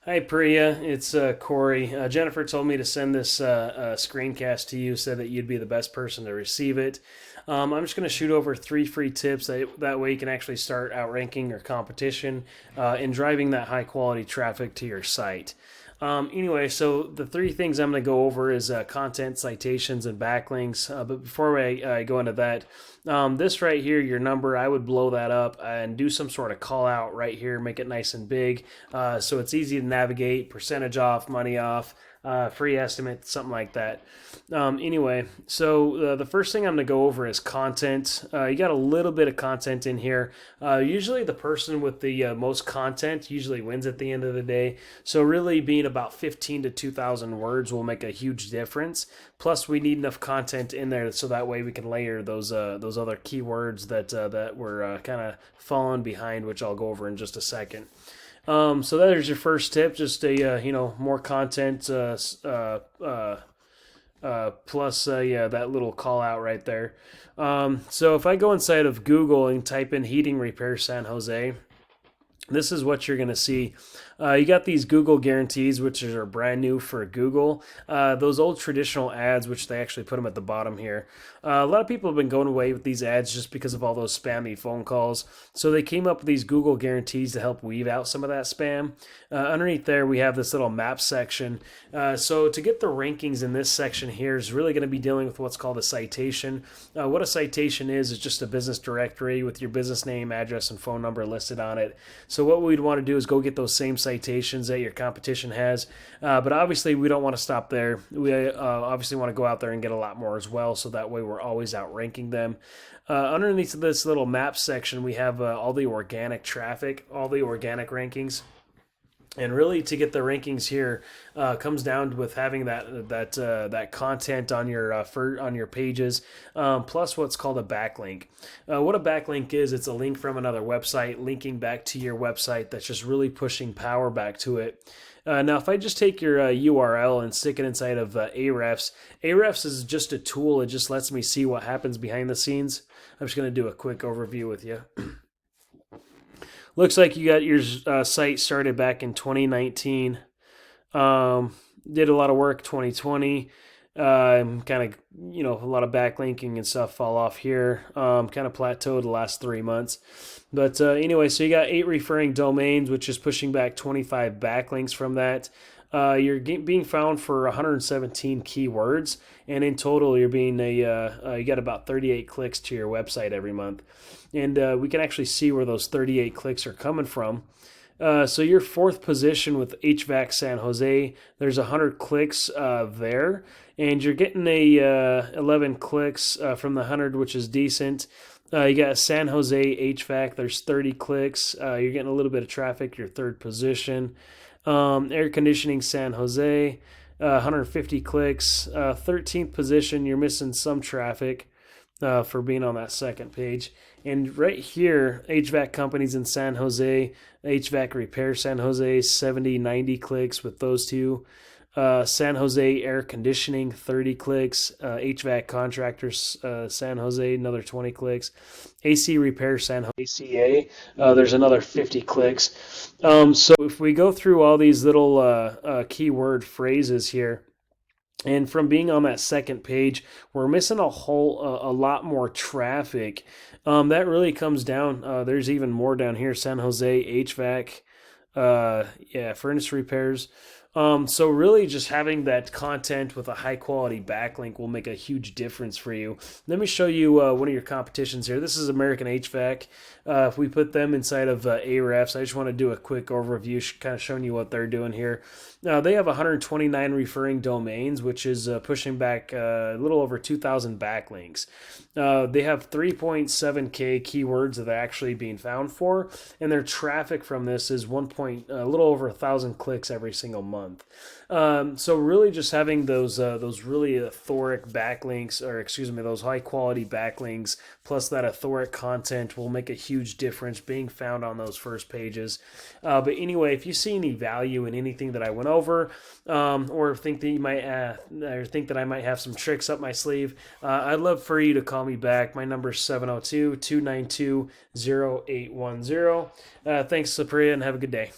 Hi Priya, it's Corey. Jennifer told me to send this screencast to you, said that you'd be the best person to receive it. I'm just going to shoot over three free tips that way you can actually start outranking your competition and driving that high quality traffic to your site. Anyway, so the three things I'm going to go over is content, citations, and backlinks. But before I go into that, this right here, your number, I would blow that up and do some sort of call out right here, make it nice and big so it's easy to navigate, percentage off, money off, free estimate, something like that. Anyway, so the first thing I'm going to go over is content. You got a little bit of content in here. Usually the person with the most content usually wins at the end of the day. So really being about 15 to 2,000 words will make a huge difference. Plus we need enough content in there so that way we can layer those other keywords that we're kind of falling behind, which I'll go over in just a second. So that is your first tip. Just a more content plus yeah, that little call out right there. So if I go inside of Google and type in heating repair San Jose, this is what you're going to see. You got these Google guarantees, which are brand new for Google. Those old traditional ads, which they actually put them at the bottom here. A lot of people have been going away with these ads just because of all those spammy phone calls. So they came up with these Google guarantees to help weave out some of that spam. Underneath there, we have this little map section. So to get the rankings in this section here is really going to be dealing with what's called a citation. What a citation is just a business directory with your business name, address, and phone number listed on it. So what we'd want to do is go get those same citations that your competition has. But obviously, we don't want to stop there. We obviously want to go out there and get a lot more as well, so that way we're always outranking them. Underneath this little map section, we have all the organic traffic, all the organic rankings. And really, to get the rankings here, comes down with having that content on your pages, plus what's called a backlink. What a backlink is, it's a link from another website linking back to your website that's just really pushing power back to it. Now, if I just take your URL and stick it inside of Ahrefs, Ahrefs is just a tool. It just lets me see what happens behind the scenes. I'm just going to do a quick overview with you. Looks like you got your site started back in 2019. Did a lot of work 2020. Kind of, a lot of backlinking and stuff fall off here. Kind of plateaued the last 3 months. But anyway, so you got 8 referring domains, which is pushing back 25 backlinks from that. You're being found for 117 keywords, and in total, you're being you got about 38 clicks to your website every month, and we can actually see where those 38 clicks are coming from. So your fourth position with HVAC San Jose, there's 100 clicks there, and you're getting a 11 clicks from the 100, which is decent. You got San Jose HVAC, there's 30 clicks. You're getting a little bit of traffic, your third position. Air conditioning San Jose, 150 clicks. 13th position, you're missing some traffic for being on that second page. And right here, HVAC companies in San Jose, HVAC repair San Jose, 70, 90 clicks with those two. San Jose air conditioning, 30 clicks. HVAC contractors, San Jose, another 20 clicks. AC repair San Jose, ACA, there's another 50 clicks. So if we go through all these little keyword phrases here, and from being on that second page, we're missing a lot more traffic. That really comes down. There's even more down here. San Jose HVAC, yeah, furnace repairs. So really just having that content with a high quality backlink will make a huge difference for you. Let me show you one of your competitions here. This is American HVAC. If we put them inside of Ahrefs, I just want to do a quick overview, kind of showing you what they're doing here. They have 129 referring domains, which is pushing back a little over 2,000 backlinks. They have 3.7K keywords that are actually being found for, and their traffic from this is a little over 1,000 clicks every single month. So really just having those really authoric backlinks, or excuse me, those high quality backlinks, plus that authoric content will make a huge difference being found on those first pages. But anyway, if you see any value in anything that I went over, or think that you might, or think that I might have some tricks up my sleeve, I'd love for you to call me back. My number is 702-292-0810. Thanks, Priya, and have a good day.